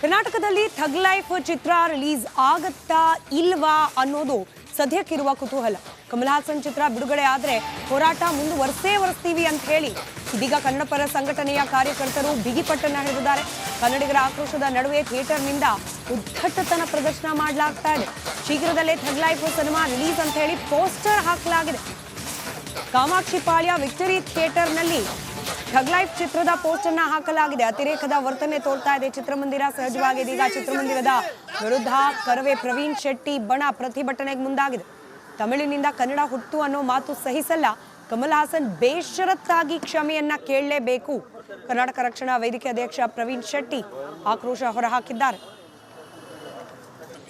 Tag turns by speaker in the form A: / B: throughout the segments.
A: ಕರ್ನಾಟಕದಲ್ಲಿ ಥಗ್ ಲೈಫ್ ಚಿತ್ರ ರಿಲೀಸ್ ಆಗತ್ತಾ ಇಲ್ವಾ ಅನ್ನೋದು ಸದ್ಯಕ್ಕಿರುವ ಕುತೂಹಲ. ಕಮಲ್ ಹಾಸನ್ ಚಿತ್ರ ಬಿಡುಗಡೆ ಆದ್ರೆ ಹೋರಾಟ ಮುಂದುವರಿಸ್ತೀವಿ ಅಂತ ಹೇಳಿ ಇದೀಗ ಕನ್ನಡ ಪರ ಸಂಘಟನೆಯ ಕಾರ್ಯಕರ್ತರು ಬಿಗಿಪಟ್ಟನ್ನ ಹಿಡಿದಿದ್ದಾರೆ. ಕನ್ನಡಿಗರ ಆಕ್ರೋಶದ ನಡುವೆ ಥಿಯೇಟರ್ನಿಂದ ಉದ್ಧಟತನ ಪ್ರದರ್ಶನ ಮಾಡಲಾಗ್ತಾ ಇದೆ. ಶೀಘ್ರದಲ್ಲೇ ಥಗ್ ಲೈಫ್ ಸಿನಿಮಾ ರಿಲೀಸ್ ಅಂತ ಹೇಳಿ ಪೋಸ್ಟರ್ ಹಾಕಲಾಗಿದೆ. ಕಾಮಾಕ್ಷಿ ಪಾಳ್ಯ ವಿಕ್ಟರಿ ಥಿಯೇಟರ್ನಲ್ಲಿ ಥಗ್ ಲೈಫ್ ಚಿತ್ರದ ಪೋಸ್ಟರ್ ಅನ್ನ ಹಾಕಲಾಗಿದೆ. ಅತಿರೇಕದ ವರ್ತನೆ ತೋರ್ತಾ ಇದೆ ಚಿತ್ರಮಂದಿರ. ಸಹಜವಾಗಿ ಇದೀಗ ಚಿತ್ರಮಂದಿರದ ವಿರುದ್ಧ ಕರವೇ ಪ್ರವೀಣ್ ಶೆಟ್ಟಿ ಬಣ ಪ್ರತಿಭಟನೆಗೆ ಮುಂದಾಗಿದೆ. ತಮಿಳಿನಿಂದ ಕನ್ನಡ ಹುಟ್ಟು ಅನ್ನೋ ಮಾತು ಸಹಿಸಲ್ಲ. ಕಮಲ್ ಹಾಸನ್ ಬೇಷರತ್ತಾಗಿ ಕ್ಷಮೆಯನ್ನ ಕೇಳಲೇಬೇಕು. ಕರ್ನಾಟಕ ರಕ್ಷಣಾ ವೇದಿಕೆ ಅಧ್ಯಕ್ಷ ಪ್ರವೀಣ್ ಶೆಟ್ಟಿ ಆಕ್ರೋಶ ಹೊರಹಾಕಿದ್ದಾರೆ.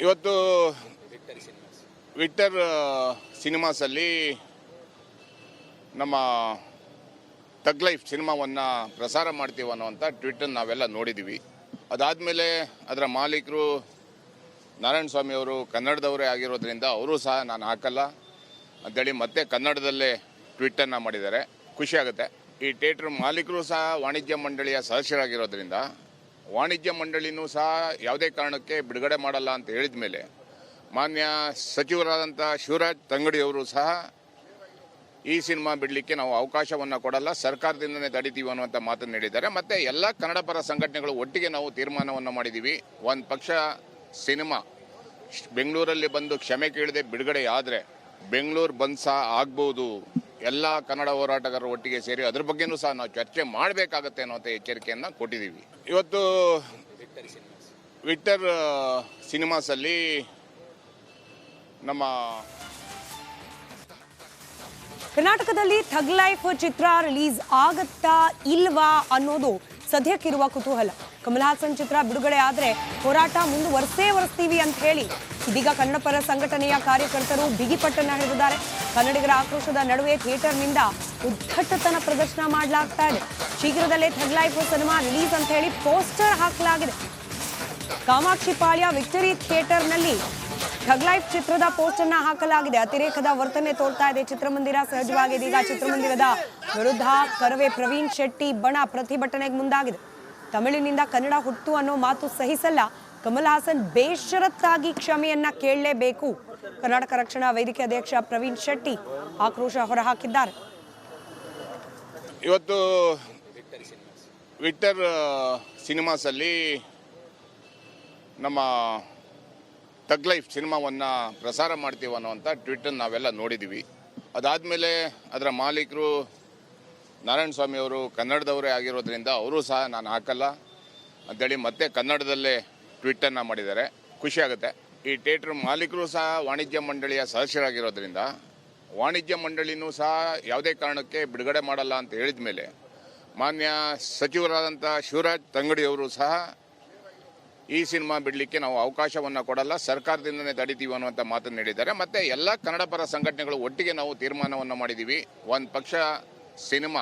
B: ಇವತ್ತು ವಿಕ್ಟರ್ ಸಿನಿಮಾಸ್ ಅಲ್ಲಿ ನಮ್ಮ ಥಗ್ ಲೈಫ್ ಸಿನಿಮಾವನ್ನು ಪ್ರಸಾರ ಮಾಡ್ತೀವಿ ಅನ್ನೋವಂಥ ಟ್ವಿಟರ್ ನಾವೆಲ್ಲ ನೋಡಿದ್ದೀವಿ. ಅದಾದಮೇಲೆ ಅದರ ಮಾಲೀಕರು ನಾರಾಯಣ ಸ್ವಾಮಿ ಅವರು ಕನ್ನಡದವರೇ ಆಗಿರೋದ್ರಿಂದ ಅವರು ಸಹ ನಾನು ಹಾಕಲ್ಲ ಅಂಥೇಳಿ ಮತ್ತೆ ಕನ್ನಡದಲ್ಲೇ ಟ್ವಿಟನ್ನು ಮಾಡಿದ್ದಾರೆ. ಖುಷಿಯಾಗುತ್ತೆ. ಈ ಥಿಯೇಟ್ರ್ ಮಾಲೀಕರು ಸಹ ವಾಣಿಜ್ಯ ಮಂಡಳಿಯ ಸದಸ್ಯರಾಗಿರೋದ್ರಿಂದ ವಾಣಿಜ್ಯ ಮಂಡಳಿನೂ ಸಹ ಯಾವುದೇ ಕಾರಣಕ್ಕೆ ಬಿಡುಗಡೆ ಮಾಡಲ್ಲ ಅಂತ ಹೇಳಿದ ಮೇಲೆ ಮಾನ್ಯ ಸಚಿವರಾದಂಥ ಶಿವರಾಜ್ ತಂಗಡಿಯವರು ಸಹ ಈ ಸಿನಿಮಾ ಬಿಡಲಿಕ್ಕೆ ನಾವು ಅವಕಾಶವನ್ನು ಕೊಡಲ್ಲ, ಸರ್ಕಾರದಿಂದನೇ ತಡಿತೀವಿ ಅನ್ನುವಂಥ ಮಾತನ್ನು ಹೇಳಿದ್ದಾರೆ. ಮತ್ತು ಎಲ್ಲ ಕನ್ನಡ ಪರ ಸಂಘಟನೆಗಳು ಒಟ್ಟಿಗೆ ನಾವು ತೀರ್ಮಾನವನ್ನು ಮಾಡಿದ್ದೀವಿ. ಒಂದು ಪಕ್ಷ ಸಿನಿಮಾ ಬೆಂಗಳೂರಲ್ಲಿ ಬಂದು ಕ್ಷಮೆ ಕೇಳದೆ ಬಿಡುಗಡೆ ಆದರೆ ಬೆಂಗಳೂರು ಬಂದ್ ಸಹ ಆಗ್ಬೋದು. ಎಲ್ಲ ಕನ್ನಡ ಹೋರಾಟಗಾರರು ಒಟ್ಟಿಗೆ ಸೇರಿ ಅದ್ರ ಬಗ್ಗೆನೂ ಸಹ ನಾವು ಚರ್ಚೆ ಮಾಡಬೇಕಾಗತ್ತೆ ಅನ್ನೋಂಥ ಎಚ್ಚರಿಕೆಯನ್ನು ಕೊಟ್ಟಿದ್ದೀವಿ. ಇವತ್ತು ವಿಕ್ಟರ್ ಸಿನಿಮಾಸಲ್ಲಿ ನಮ್ಮ
A: ಕರ್ನಾಟಕದಲ್ಲಿ ಥಗ್ ಲೈಫ್ ಚಿತ್ರ ರಿಲೀಸ್ ಆಗತ್ತಾ ಇಲ್ವಾ ಅನ್ನೋದು ಸದ್ಯಕ್ಕಿರುವ ಕುತೂಹಲ. ಕಮಲ್ ಹಾಸನ್ ಚಿತ್ರ ಬಿಡುಗಡೆ ಆದ್ರೆ ಹೋರಾಟ ಮುಂದುವರಿಸ್ತೀವಿ ಅಂತ ಹೇಳಿ ಇದೀಗ ಕನ್ನಡ ಪರ ಸಂಘಟನೆಯ ಕಾರ್ಯಕರ್ತರು ಬಿಗಿಪಟ್ಟನ್ನ ಹಿಡಿದಿದ್ದಾರೆ. ಕನ್ನಡಿಗರ ಆಕ್ರೋಶದ ನಡುವೆ ಥಿಯೇಟರ್ನಿಂದ ಉದ್ಧಟತನ ಪ್ರದರ್ಶನ ಮಾಡಲಾಗ್ತಾ ಇದೆ. ಶೀಘ್ರದಲ್ಲೇ ಥಗ್ ಲೈಫ್ ಸಿನಿಮಾ ರಿಲೀಸ್ ಅಂತ ಹೇಳಿ ಪೋಸ್ಟರ್ ಹಾಕಲಾಗಿದೆ. ಕಾಮಾಕ್ಷಿ ಪಾಳ್ಯ ವಿಕ್ಟರಿ ಥಿಯೇಟರ್ನಲ್ಲಿ ಥಗ್ ಲೈಫ್ ಚಿತ್ರದ ಪೋಸ್ಟರ್ ನ ಹಾಕಲಾಗಿದೆ. ಅತಿರೇಕದ ವರ್ತನೆ ತೋರ್ತಾ ಇದೆ ಚಿತ್ರಮಂದಿರ. ಸಹಜವಾಗಿ ಇದೀಗ ಚಿತ್ರಮಂದಿರದ ವಿರುದ್ಧ ಕರವೇ ಪ್ರವೀಣ್ ಶೆಟ್ಟಿ ಬಣ ಪ್ರತಿಭಟನೆಗೆ ಮುಂದಾಗಿದೆ. ತಮಿಳಿನಿಂದ ಕನ್ನಡ ಹುಟ್ಟು ಅನ್ನೋ ಮಾತು ಸಹಿಸಲ್ಲ. ಕಮಲ್ ಹಾಸನ್ ಬೇಷರತ್ತಾಗಿ ಕ್ಷಮೆಯನ್ನ ಕೇಳಲೇಬೇಕು. ಕರ್ನಾಟಕ ರಕ್ಷಣಾ ವೇದಿಕೆ ಅಧ್ಯಕ್ಷ ಪ್ರವೀಣ್ ಶೆಟ್ಟಿ ಆಕ್ರೋಶ ಹೊರಹಾಕಿದ್ದಾರೆ.
B: ಇವತ್ತು ವಿಕ್ಟರ್ ಸಿನಿಮಾಸ್ ಅಲ್ಲಿ ನಮ್ಮ ಥಗ್ ಲೈಫ್ ಸಿನಿಮಾವನ್ನು ಪ್ರಸಾರ ಮಾಡ್ತೀವಿ ಅನ್ನೋವಂಥ ಟ್ವಿಟರ್ ನಾವೆಲ್ಲ ನೋಡಿದ್ದೀವಿ. ಅದಾದಮೇಲೆ ಅದರ ಮಾಲೀಕರು ನಾರಾಯಣ ಸ್ವಾಮಿ ಅವರು ಕನ್ನಡದವರೇ ಆಗಿರೋದ್ರಿಂದ ಅವರು ಸಹ ನಾನು ಹಾಕಲ್ಲ ಅಂಥೇಳಿ ಮತ್ತೆ ಕನ್ನಡದಲ್ಲೇ ಟ್ವಿಟನ್ನು ಮಾಡಿದ್ದಾರೆ. ಖುಷಿಯಾಗುತ್ತೆ. ಈ ಥಿಯೇಟ್ರ್ ಮಾಲೀಕರು ಸಹ ವಾಣಿಜ್ಯ ಮಂಡಳಿಯ ಸದಸ್ಯರಾಗಿರೋದ್ರಿಂದ ವಾಣಿಜ್ಯ ಮಂಡಳಿನೂ ಸಹ ಯಾವುದೇ ಕಾರಣಕ್ಕೆ ಬಿಡುಗಡೆ ಮಾಡಲ್ಲ ಅಂತ ಹೇಳಿದ ಮೇಲೆ ಮಾನ್ಯ ಸಚಿವರಾದಂಥ ಶಿವರಾಜ್ ತಂಗಡಿಯವರು ಸಹ ಈ ಸಿನಿಮಾ ಬಿಡಲಿಕ್ಕೆ ನಾವು ಅವಕಾಶವನ್ನು ಕೊಡಲ್ಲ, ಸರ್ಕಾರದಿಂದನೇ ತಡಿತೀವಿ ಅನ್ನುವಂಥ ಮಾತನ್ನು ಹೇಳಿದ್ದಾರೆ. ಮತ್ತು ಎಲ್ಲ ಕನ್ನಡ ಪರ ಸಂಘಟನೆಗಳು ಒಟ್ಟಿಗೆ ನಾವು ತೀರ್ಮಾನವನ್ನು ಮಾಡಿದ್ದೀವಿ. ಒಂದು ಪಕ್ಷ ಸಿನಿಮಾ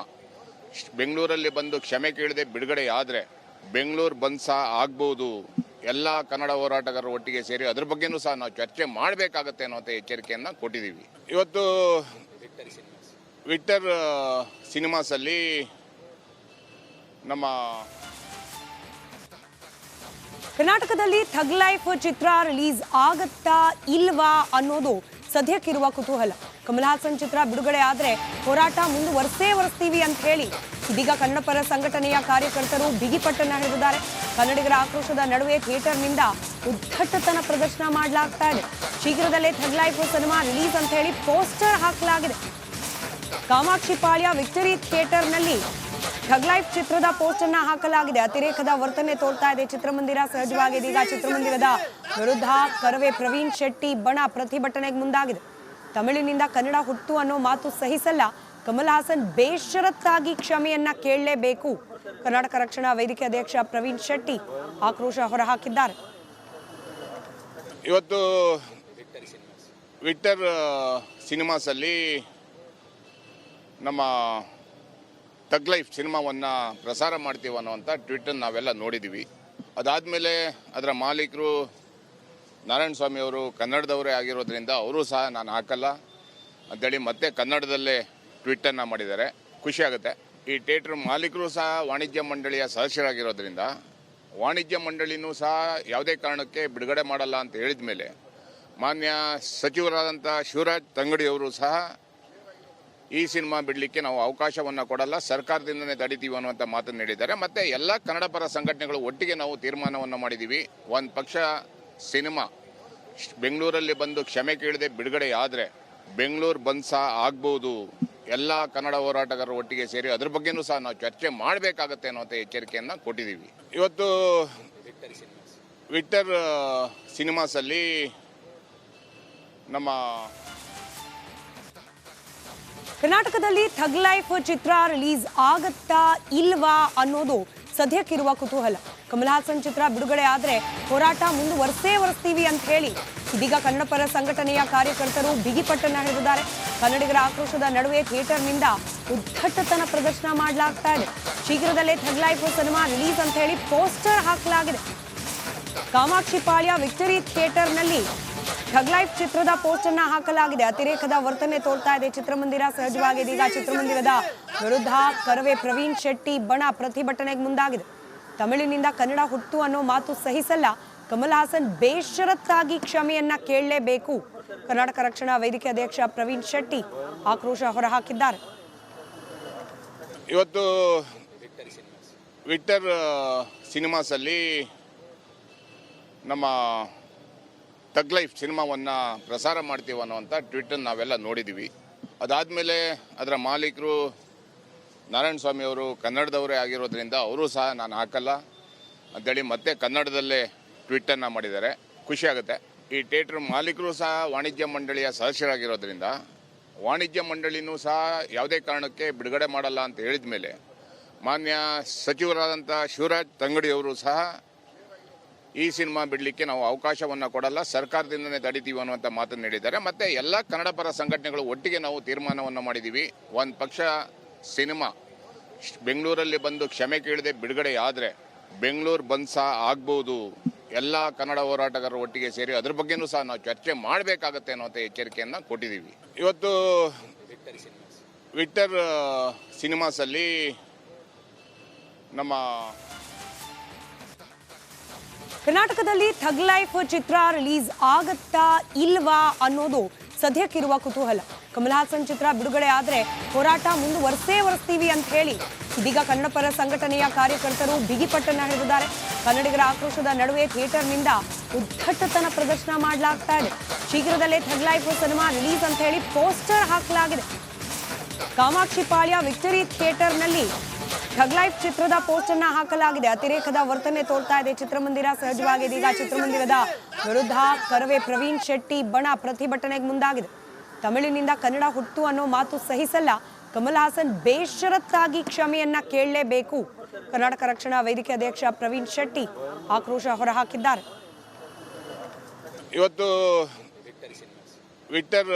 B: ಬೆಂಗಳೂರಲ್ಲಿ ಬಂದು ಕ್ಷಮೆ ಕೇಳದೆ ಬಿಡುಗಡೆ ಆದರೆ ಬೆಂಗಳೂರು ಬಂದ್ ಸಹ ಆಗ್ಬೋದು. ಎಲ್ಲ ಕನ್ನಡ ಹೋರಾಟಗಾರರು ಒಟ್ಟಿಗೆ ಸೇರಿ ಅದ್ರ ಬಗ್ಗೆನೂ ಸಹ ನಾವು ಚರ್ಚೆ ಮಾಡಬೇಕಾಗತ್ತೆ ಅನ್ನೋಂಥ ಎಚ್ಚರಿಕೆಯನ್ನು ಕೊಟ್ಟಿದ್ದೀವಿ. ಇವತ್ತು ವಿಕ್ಟರ್ ಸಿನಿಮಾಸಲ್ಲಿ ನಮ್ಮ
A: ಕರ್ನಾಟಕದಲ್ಲಿ ಥಗ್ ಲೈಫ್ ಚಿತ್ರ ರಿಲೀಸ್ ಆಗತ್ತಾ ಇಲ್ವಾ ಅನ್ನೋದು ಸದ್ಯಕ್ಕಿರುವ ಕುತೂಹಲ. ಕಮಲ್ ಹಾಸನ್ ಚಿತ್ರ ಬಿಡುಗಡೆ ಆದ್ರೆ ಹೋರಾಟ ಮುಂದುವರಿಸ್ತೀವಿ ಅಂತ ಹೇಳಿ ಇದೀಗ ಕನ್ನಡ ಪರ ಸಂಘಟನೆಯ ಕಾರ್ಯಕರ್ತರು ಬಿಗಿಪಟ್ಟನ್ನ ಹಿಡಿದಿದ್ದಾರೆ. ಕನ್ನಡಿಗರ ಆಕ್ರೋಶದ ನಡುವೆ ಥಿಯೇಟರ್ನಿಂದ ಉದ್ಧಟತನ ಪ್ರದರ್ಶನ ಮಾಡಲಾಗ್ತಾ ಇದೆ. ಶೀಘ್ರದಲ್ಲೇ ಥಗ್ ಲೈಫ್ ಸಿನಿಮಾ ರಿಲೀಸ್ ಅಂತ ಹೇಳಿ ಪೋಸ್ಟರ್ ಹಾಕಲಾಗಿದೆ. ಕಾಮಾಕ್ಷಿ ಪಾಳ್ಯ ವಿಕ್ಟರಿ ಥಿಯೇಟರ್ನಲ್ಲಿ ಥಗ್ ಲೈಫ್ ಚಿತ್ರದ ಪೋಸ್ಟರ್ ನ ಹಾಕಲಾಗಿದೆ. ಅತಿರೇಕದ ವರ್ತನೆ ತೋರ್ತಾ ಇದೆ ಚಿತ್ರಮಂದಿರ. ಸಹಜವಾಗಿ ಇದೀಗ ಚಿತ್ರಮಂದಿರದ ವಿರುದ್ಧ ಕರವೇ ಪ್ರವೀಣ್ ಶೆಟ್ಟಿ ಬಣ ಪ್ರತಿಭಟನೆಗೆ ಮುಂದಾಗಿದೆ. ತಮಿಳಿನಿಂದ ಕನ್ನಡ ಹುಟ್ಟು ಅನ್ನೋ ಮಾತು ಸಹಿಸಲ್ಲ. ಕಮಲ್ ಹಾಸನ್ ಬೇಷರತ್ತಾಗಿ ಕ್ಷಮೆಯನ್ನ ಕೇಳಲೇಬೇಕು. ಕರ್ನಾಟಕ ರಕ್ಷಣಾ ವೇದಿಕೆ ಅಧ್ಯಕ್ಷ ಪ್ರವೀಣ್ ಶೆಟ್ಟಿ ಆಕ್ರೋಶ ಹೊರಹಾಕಿದ್ದಾರೆ.
B: ಇವತ್ತು ವಿಕ್ಟರ್ ಸಿನಿಮಾಸ್ ಅಲ್ಲಿ ನಮ್ಮ ಥಗ್ ಲೈಫ್ ಸಿನಿಮಾವನ್ನು ಪ್ರಸಾರ ಮಾಡ್ತೀವಿ ಅನ್ನೋವಂಥ ಟ್ವಿಟರ್ ನಾವೆಲ್ಲ ನೋಡಿದ್ದೀವಿ. ಅದಾದಮೇಲೆ ಅದರ ಮಾಲೀಕರು ನಾರಾಯಣ ಸ್ವಾಮಿ ಅವರು ಕನ್ನಡದವರೇ ಆಗಿರೋದ್ರಿಂದ ಅವರು ಸಹ ನಾನು ಹಾಕಲ್ಲ ಅಂಥೇಳಿ ಮತ್ತೆ ಕನ್ನಡದಲ್ಲೇ ಟ್ವಿಟನ್ನು ಮಾಡಿದ್ದಾರೆ. ಖುಷಿಯಾಗುತ್ತೆ. ಈ ಥಿಯೇಟ್ರ್ ಮಾಲೀಕರು ಸಹ ವಾಣಿಜ್ಯ ಮಂಡಳಿಯ ಸದಸ್ಯರಾಗಿರೋದ್ರಿಂದ ವಾಣಿಜ್ಯ ಮಂಡಳಿನೂ ಸಹ ಯಾವುದೇ ಕಾರಣಕ್ಕೆ ಬಿಡುಗಡೆ ಮಾಡಲ್ಲ ಅಂತ ಹೇಳಿದ ಮೇಲೆ ಮಾನ್ಯ ಸಚಿವರಾದಂಥ ಶಿವರಾಜ್ ತಂಗಡಿಯವರು ಸಹ ಈ ಸಿನಿಮಾ ಬಿಡಲಿಕ್ಕೆ ನಾವು ಅವಕಾಶವನ್ನು ಕೊಡಲ್ಲ, ಸರ್ಕಾರದಿಂದನೇ ತಡಿತೀವಿ ಅನ್ನುವಂಥ ಮಾತನ್ನು ಹೇಳಿದ್ದಾರೆ. ಮತ್ತು ಎಲ್ಲ ಕನ್ನಡ ಪರ ಸಂಘಟನೆಗಳು ಒಟ್ಟಿಗೆ ನಾವು ತೀರ್ಮಾನವನ್ನು ಮಾಡಿದ್ದೀವಿ. ಒಂದು ಪಕ್ಷ ಸಿನಿಮಾ ಬೆಂಗಳೂರಲ್ಲಿ ಬಂದು ಕ್ಷಮೆ ಕೇಳದೆ ಬಿಡುಗಡೆ ಆದರೆ ಬೆಂಗಳೂರು ಬಂದ್ ಸಹ ಆಗ್ಬೋದು. ಎಲ್ಲ ಕನ್ನಡ ಹೋರಾಟಗಾರರು ಒಟ್ಟಿಗೆ ಸೇರಿ ಅದ್ರ ಬಗ್ಗೆನೂ ಸಹ ನಾವು ಚರ್ಚೆ ಮಾಡಬೇಕಾಗತ್ತೆ ಅನ್ನುವಂಥ ಎಚ್ಚರಿಕೆಯನ್ನು ಕೊಟ್ಟಿದ್ದೀವಿ. ಇವತ್ತು ವಿಕ್ಟರ್ ಸಿನಿಮಾಸಲ್ಲಿ ನಮ್ಮ
A: ಕರ್ನಾಟಕದಲ್ಲಿ ಥಗ್ ಲೈಫ್ ಚಿತ್ರ ರಿಲೀಸ್ ಆಗತ್ತಾ ಇಲ್ವಾ ಅನ್ನೋದು ಸದ್ಯಕ್ಕಿರುವ ಕುತೂಹಲ. ಕಮಲ್ ಹಾಸನ್ ಚಿತ್ರ ಬಿಡುಗಡೆ ಆದ್ರೆ ಹೋರಾಟ ಮುಂದುವರಿಸ್ತೀವಿ ಅಂತ ಹೇಳಿ ಇದೀಗ ಕನ್ನಡ ಪರ ಸಂಘಟನೆಯ ಕಾರ್ಯಕರ್ತರು ಬಿಗಿಪಟ್ಟನ್ನ ಹಿಡಿದಿದ್ದಾರೆ. ಕನ್ನಡಿಗರ ಆಕ್ರೋಶದ ನಡುವೆ ಥಿಯೇಟರ್ನಿಂದ ಉದ್ದಟತನ ಪ್ರದರ್ಶನ ಮಾಡಲಾಗ್ತಾ ಇದೆ. ಶೀಘ್ರದಲ್ಲೇ ಥಗ್ ಲೈಫ್ ಸಿನಿಮಾ ರಿಲೀಸ್ ಅಂತ ಹೇಳಿ ಪೋಸ್ಟರ್ ಹಾಕಲಾಗಿದೆ. ಕಾಮಾಕ್ಷಿ ಪಾಳ್ಯ ವಿಕ್ಟರಿ ಥಿಯೇಟರ್ನಲ್ಲಿ ಥಗ್ ಲೈಫ್ ಚಿತ್ರದ ಪೋಸ್ಟರ್ ಅನ್ನ ಹಾಕಲಾಗಿದೆ. ಅತಿರೇಕದ ವರ್ತನೆ ತೋರ್ತಾ ಇದೆ ಚಿತ್ರಮಂದಿರ. ಸಹಜವಾಗಿ ಇದೀಗ ಚಿತ್ರಮಂದಿರದ ವಿರುದ್ಧ ಕರವೇ ಪ್ರವೀಣ್ ಶೆಟ್ಟಿ ಬಣ ಪ್ರತಿಭಟನೆಗೆ ಮುಂದಾಗಿದೆ. ತಮಿಳಿನಿಂದ ಕನ್ನಡ ಹುಟ್ಟು ಅನ್ನೋ ಮಾತು ಸಹಿಸಲ್ಲ, ಕಮಲ್ ಹಾಸನ್ ಬೇಷರತ್ತಾಗಿ ಕ್ಷಮೆಯನ್ನ ಕೇಳಲೇಬೇಕು. ಕರ್ನಾಟಕ ರಕ್ಷಣಾ ವೇದಿಕೆ ಅಧ್ಯಕ್ಷ ಪ್ರವೀಣ್ ಶೆಟ್ಟಿ ಆಕ್ರೋಶ ಹೊರಹಾಕಿದ್ದಾರೆ.
B: ಇವತ್ತು ವಿಕ್ಟರ್ ಸಿನಿಮಾಸಲ್ಲಿ ನಮ್ಮ ಥಗ್ ಲೈಫ್ ಸಿನಿಮಾವನ್ನು ಪ್ರಸಾರ ಮಾಡ್ತೀವಿ ಅನ್ನೋವಂಥ ಟ್ವಿಟರ್ ನಾವೆಲ್ಲ ನೋಡಿದ್ದೀವಿ. ಅದಾದಮೇಲೆ ಅದರ ಮಾಲೀಕರು ನಾರಾಯಣ ಸ್ವಾಮಿ ಅವರು ಕನ್ನಡದವರೇ ಆಗಿರೋದ್ರಿಂದ ಅವರು ಸಹ ನಾನು ಹಾಕಲ್ಲ ಅಂಥೇಳಿ ಮತ್ತೆ ಕನ್ನಡದಲ್ಲೇ ಟ್ವಿಟನ್ನು ಮಾಡಿದ್ದಾರೆ. ಖುಷಿಯಾಗುತ್ತೆ. ಈ ಥಿಯೇಟ್ರ್ ಮಾಲೀಕರು ಸಹ ವಾಣಿಜ್ಯ ಮಂಡಳಿಯ ಸದಸ್ಯರಾಗಿರೋದ್ರಿಂದ ವಾಣಿಜ್ಯ ಮಂಡಳಿನೂ ಸಹ ಯಾವುದೇ ಕಾರಣಕ್ಕೆ ಬಿಡುಗಡೆ ಮಾಡಲ್ಲ ಅಂತ ಹೇಳಿದ ಮೇಲೆ ಮಾನ್ಯ ಸಚಿವರಾದಂಥ ಶಿವರಾಜ್ ತಂಗಡಿಯವರು ಸಹ ಈ ಸಿನಿಮಾ ಬಿಡಲಿಕ್ಕೆ ನಾವು ಅವಕಾಶವನ್ನು ಕೊಡಲ್ಲ, ಸರ್ಕಾರದಿಂದನೇ ತಡಿತೀವಿ ಅನ್ನುವಂಥ ಮಾತನ್ನು ಹೇಳಿದ್ದಾರೆ. ಮತ್ತು ಎಲ್ಲ ಕನ್ನಡ ಪರ ಸಂಘಟನೆಗಳು ಒಟ್ಟಿಗೆ ನಾವು ತೀರ್ಮಾನವನ್ನು ಮಾಡಿದ್ದೀವಿ. ಒಂದು ಪಕ್ಷ ಸಿನಿಮಾ ಬೆಂಗಳೂರಲ್ಲಿ ಬಂದು ಕ್ಷಮೆ ಕೇಳದೆ ಬಿಡುಗಡೆ ಆದರೆ ಬೆಂಗಳೂರು ಬಂದ್ ಸಹ ಆಗ್ಬೋದು. ಎಲ್ಲ ಕನ್ನಡ ಹೋರಾಟಗಾರರು ಒಟ್ಟಿಗೆ ಸೇರಿ ಅದ್ರ ಬಗ್ಗೆನೂ ಸಹ ನಾವು ಚರ್ಚೆ ಮಾಡಬೇಕಾಗತ್ತೆ ಅನ್ನುವಂಥ ಎಚ್ಚರಿಕೆಯನ್ನು ಕೊಟ್ಟಿದ್ದೀವಿ. ಇವತ್ತು ವಿಕ್ಟರ್ ಸಿನಿಮಾಸಲ್ಲಿ ನಮ್ಮ
A: ಕರ್ನಾಟಕದಲ್ಲಿ ಥಗ್ ಲೈಫ್ ಚಿತ್ರ ರಿಲೀಸ್ ಆಗತ್ತಾ ಇಲ್ವಾ ಅನ್ನೋದು ಸದ್ಯಕ್ಕಿರುವ ಕುತೂಹಲ. ಕಮಲ್ ಹಾಸನ್ ಚಿತ್ರ ಬಿಡುಗಡೆ ಆದ್ರೆ ಹೋರಾಟ ಮುಂದುವರಿಸ್ತೀವಿ ಅಂತ ಹೇಳಿ ಇದೀಗ ಕನ್ನಡ ಪರ ಸಂಘಟನೆಯ ಕಾರ್ಯಕರ್ತರು ಬಿಗಿಪಟ್ಟನ್ನ ಹಿಡಿದಿದ್ದಾರೆ. ಕನ್ನಡಿಗರ ಆಕ್ರೋಶದ ನಡುವೆ ಥಿಯೇಟರ್ನಿಂದ ಉದ್ದಟತನ ಪ್ರದರ್ಶನ ಮಾಡಲಾಗ್ತಾ ಇದೆ. ಶೀಘ್ರದಲ್ಲೇ ಥಗ್ ಲೈಫ್ ಸಿನಿಮಾ ರಿಲೀಸ್ ಅಂತ ಹೇಳಿ ಪೋಸ್ಟರ್ ಹಾಕಲಾಗಿದೆ. ಕಾಮಾಕ್ಷಿ ಪಾಳ್ಯ ವಿಕ್ಟರಿ ಥಿಯೇಟರ್ನಲ್ಲಿ ಥಗ್ ಲೈಫ್ ಚಿತ್ರದ ಪೋಸ್ಟರ್ ಅನ್ನ ಹಾಕಲಾಗಿದೆ. ಅತಿರೇಕದ ವರ್ತನೆ ತೋರ್ತಾ ಇದೆ ಚಿತ್ರಮಂದಿರ. ಸಹಜವಾಗಿ ಇದೀಗ ಚಿತ್ರಮಂದಿರದ ವಿರುದ್ಧ ಕರವೇ ಪ್ರವೀಣ್ ಶೆಟ್ಟಿ ಬಣ ಪ್ರತಿಭಟನೆಗೆ ಮುಂದಾಗಿದೆ. ತಮಿಳಿನಿಂದ ಕನ್ನಡ ಹುಟ್ಟು ಅನ್ನೋ ಮಾತು ಸಹಿಸಲ್ಲ, ಕಮಲ್ ಹಾಸನ್ ಬೇಷರತ್ತಾಗಿ ಕ್ಷಮೆಯನ್ನ ಕೇಳಲೇಬೇಕು. ಕರ್ನಾಟಕ ರಕ್ಷಣಾ ವೇದಿಕೆ ಅಧ್ಯಕ್ಷ ಪ್ರವೀಣ್ ಶೆಟ್ಟಿ ಆಕ್ರೋಶ ಹೊರಹಾಕಿದ್ದಾರೆ.
B: ಇವತ್ತು ವಿಕ್ಟರ್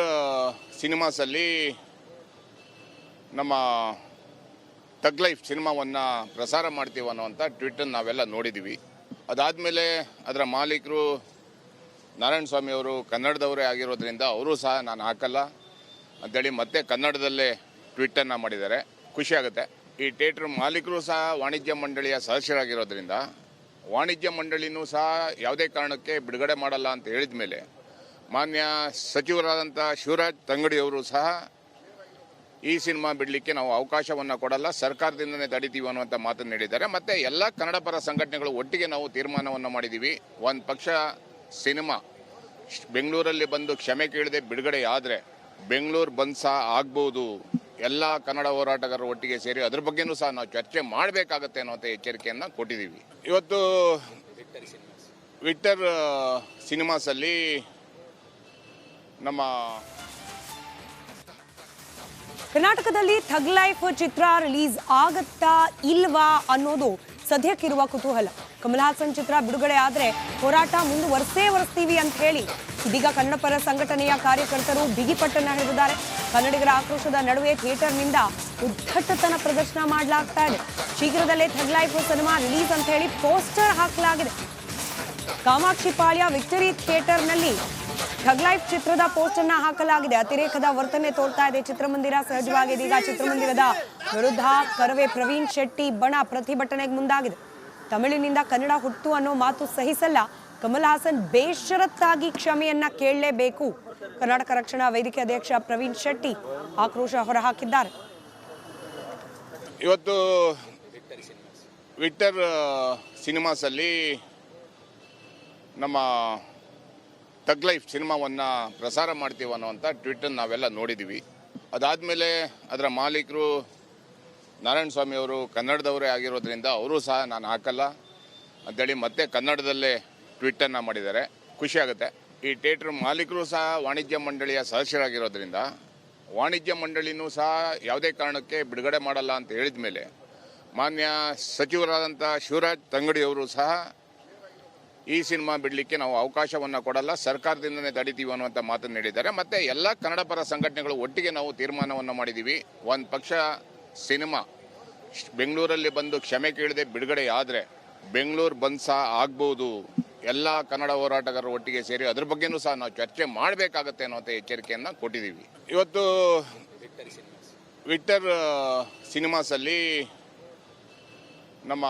B: ಸಿನಿಮಾಸಲ್ಲಿ ನಮ್ಮ ಥಗ್ ಲೈಫ್ ಸಿನಿಮಾವನ್ನು ಪ್ರಸಾರ ಮಾಡ್ತೀವಿ ಅನ್ನೋವಂಥ ಟ್ವಿಟರ್ ನಾವೆಲ್ಲ ನೋಡಿದ್ದೀವಿ. ಅದಾದಮೇಲೆ ಅದರ ಮಾಲೀಕರು ನಾರಾಯಣ ಸ್ವಾಮಿ ಅವರು ಕನ್ನಡದವರೇ ಆಗಿರೋದ್ರಿಂದ ಅವರು ಸಹ ನಾನು ಹಾಕಲ್ಲ ಅಂಥೇಳಿ ಮತ್ತೆ ಕನ್ನಡದಲ್ಲೇ ಟ್ವಿಟನ್ನು ಮಾಡಿದ್ದಾರೆ. ಖುಷಿಯಾಗುತ್ತೆ. ಈ ಥಿಯೇಟ್ರ್ ಮಾಲೀಕರು ಸಹ ವಾಣಿಜ್ಯ ಮಂಡಳಿಯ ಸದಸ್ಯರಾಗಿರೋದ್ರಿಂದ ವಾಣಿಜ್ಯ ಮಂಡಳಿನೂ ಸಹ ಯಾವುದೇ ಕಾರಣಕ್ಕೆ ಬಿಡುಗಡೆ ಮಾಡಲ್ಲ ಅಂತ ಹೇಳಿದ ಮೇಲೆ ಮಾನ್ಯ ಸಚಿವರಾದಂಥ ಶಿವರಾಜ್ ತಂಗಡಿಯವರು ಸಹ ಈ ಸಿನಿಮಾ ಬಿಡಲಿಕ್ಕೆ ನಾವು ಅವಕಾಶವನ್ನು ಕೊಡಲ್ಲ, ಸರ್ಕಾರದಿಂದನೇ ತಡಿತೀವಿ ಅನ್ನುವಂಥ ಮಾತನ್ನು ಹೇಳಿದ್ದಾರೆ. ಮತ್ತು ಎಲ್ಲ ಕನ್ನಡ ಪರ ಸಂಘಟನೆಗಳು ಒಟ್ಟಿಗೆ ನಾವು ತೀರ್ಮಾನವನ್ನು ಮಾಡಿದ್ದೀವಿ. ಒಂದು ಪಕ್ಷ ಸಿನಿಮಾ ಬೆಂಗಳೂರಲ್ಲಿ ಬಂದು ಕ್ಷಮೆ ಕೇಳದೆ ಬಿಡುಗಡೆ ಆದರೆ ಬೆಂಗಳೂರು ಬಂದ್ ಸಹ ಆಗ್ಬೋದು. ಎಲ್ಲ ಕನ್ನಡ ಹೋರಾಟಗಾರರು ಒಟ್ಟಿಗೆ ಸೇರಿ ಅದ್ರ ಬಗ್ಗೆನೂ ಸಹ ನಾವು ಚರ್ಚೆ ಮಾಡಬೇಕಾಗತ್ತೆ ಅನ್ನುವಂಥ ಎಚ್ಚರಿಕೆಯನ್ನು ಕೊಟ್ಟಿದ್ದೀವಿ. ಇವತ್ತು ವಿಕ್ಟರ್ ಸಿನಿಮಾಸಲ್ಲಿ ನಮ್ಮ
A: ಕರ್ನಾಟಕದಲ್ಲಿ ಥಗ್ ಲೈಫ್ ಚಿತ್ರ ರಿಲೀಸ್ ಆಗತ್ತಾ ಇಲ್ವಾ ಅನ್ನೋದು ಸದ್ಯಕ್ಕಿರುವ ಕುತೂಹಲ. ಕಮಲ್ ಹಾಸನ್ ಚಿತ್ರ ಬಿಡುಗಡೆ ಆದ್ರೆ ಹೋರಾಟ ಮುಂದುವರಿಸ್ತೀವಿ ಅಂತ ಹೇಳಿ ಇದೀಗ ಕನ್ನಡ ಪರ ಸಂಘಟನೆಯ ಕಾರ್ಯಕರ್ತರು ಬಿಗಿಪಟ್ಟನ್ನ ಹಿಡಿದಿದ್ದಾರೆ. ಕನ್ನಡಿಗರ ಆಕ್ರೋಶದ ನಡುವೆ ಥಿಯೇಟರ್ನಿಂದ ಉದ್ದಟತನ ಪ್ರದರ್ಶನ ಮಾಡಲಾಗ್ತಾ ಇದೆ. ಶೀಘ್ರದಲ್ಲೇ ಥಗ್ ಲೈಫ್ ಸಿನಿಮಾ ರಿಲೀಸ್ ಅಂತ ಹೇಳಿ ಪೋಸ್ಟರ್ ಹಾಕಲಾಗಿದೆ. ಕಾಮಾಕ್ಷಿ ಪಾಳ್ಯ ವಿಕ್ಟರಿ ಥಿಯೇಟರ್ನಲ್ಲಿ ಥಗ್ ಲೈಫ್ ಚಿತ್ರದ ಪೋಸ್ಟರ್ ಅನ್ನ ಹಾಕಲಾಗಿದೆ. ಅತಿರೇಕದ ವರ್ತನೆ ತೋರ್ತಾ ಇದೆ ಚಿತ್ರಮಂದಿರ. ಸಹಜವಾಗಿ ಇದೀಗ ಚಿತ್ರಮಂದಿರದ ವಿರುದ್ಧ ಕರವೇ ಪ್ರವೀಣ್ ಶೆಟ್ಟಿ ಬಣ ಪ್ರತಿಭಟನೆಗೆ ಮುಂದಾಗಿದೆ. ತಮಿಳಿನಿಂದ ಕನ್ನಡ ಹುಟ್ಟು ಅನ್ನೋ ಮಾತು ಸಹಿಸಲ್ಲ. ಕಮಲ್ ಹಾಸನ್ ಬೇಷರತ್ತಾಗಿ ಕ್ಷಮೆಯನ್ನ ಕೇಳಲೇಬೇಕು. ಕರ್ನಾಟಕ ರಕ್ಷಣಾ ವೇದಿಕೆ ಅಧ್ಯಕ್ಷ ಪ್ರವೀಣ್ ಶೆಟ್ಟಿ ಆಕ್ರೋಶ ಹೊರಹಾಕಿದ್ದಾರೆ.
B: ಇವತ್ತು ವಿಕ್ಟರ್ ಸಿನಿಮಾಸಲ್ಲಿ ನಮ್ಮ ತಗ್ ಲೈಫ್ ಸಿನಿಮಾವನ್ನು ಪ್ರಸಾರ ಮಾಡ್ತೀವಿ ಅನ್ನೋವಂಥ ಟ್ವಿಟರ್ ನಾವೆಲ್ಲ ನೋಡಿದ್ದೀವಿ. ಅದಾದಮೇಲೆ ಅದರ ಮಾಲೀಕರು ನಾರಾಯಣ ಸ್ವಾಮಿ ಅವರು ಕನ್ನಡದವರೇ ಆಗಿರೋದ್ರಿಂದ ಅವರು ಸಹ ನಾನು ಹಾಕಲ್ಲ ಅಂಥೇಳಿ ಮತ್ತೆ ಕನ್ನಡದಲ್ಲೇ ಟ್ವಿಟನ್ನು ಮಾಡಿದ್ದಾರೆ. ಖುಷಿಯಾಗುತ್ತೆ. ಈ ಥಿಯೇಟ್ರ್ ಮಾಲೀಕರು ಸಹ ವಾಣಿಜ್ಯ ಮಂಡಳಿಯ ಸದಸ್ಯರಾಗಿರೋದ್ರಿಂದ ವಾಣಿಜ್ಯ ಮಂಡಳಿನೂ ಸಹ ಯಾವುದೇ ಕಾರಣಕ್ಕೆ ಬಿಡುಗಡೆ ಮಾಡಲ್ಲ ಅಂತ ಹೇಳಿದ ಮೇಲೆ ಮಾನ್ಯ ಸಚಿವರಾದಂಥ ಶಿವರಾಜ್ ತಂಗಡಿಯವರು ಸಹ ಈ ಸಿನಿಮಾ ಬಿಡಲಿಕ್ಕೆ ನಾವು ಅವಕಾಶವನ್ನು ಕೊಡಲ್ಲ, ಸರ್ಕಾರದಿಂದನೇ ತಡಿತೀವಿ ಅನ್ನುವಂಥ ಮಾತನ್ನು ಹೇಳಿದ್ದಾರೆ. ಮತ್ತು ಎಲ್ಲ ಕನ್ನಡ ಪರ ಸಂಘಟನೆಗಳು ಒಟ್ಟಿಗೆ ನಾವು ತೀರ್ಮಾನವನ್ನು ಮಾಡಿದ್ದೀವಿ. ಒಂದು ಪಕ್ಷ ಸಿನಿಮಾ ಬೆಂಗಳೂರಲ್ಲಿ ಬಂದು ಕ್ಷಮೆ ಕೇಳದೆ ಬಿಡುಗಡೆ ಆದರೆ ಬೆಂಗಳೂರು ಬಂದ್ ಸಹ ಆಗ್ಬೋದು. ಎಲ್ಲ ಕನ್ನಡ ಹೋರಾಟಗಾರರು ಒಟ್ಟಿಗೆ ಸೇರಿ ಅದ್ರ ಬಗ್ಗೆನೂ ಸಹ ನಾವು ಚರ್ಚೆ ಮಾಡಬೇಕಾಗತ್ತೆ ಅನ್ನೋಂಥ ಎಚ್ಚರಿಕೆಯನ್ನು ಕೊಟ್ಟಿದ್ದೀವಿ. ಇವತ್ತು ವಿಕ್ಟರ್ ಸಿನಿಮಾಸಲ್ಲಿ ನಮ್ಮ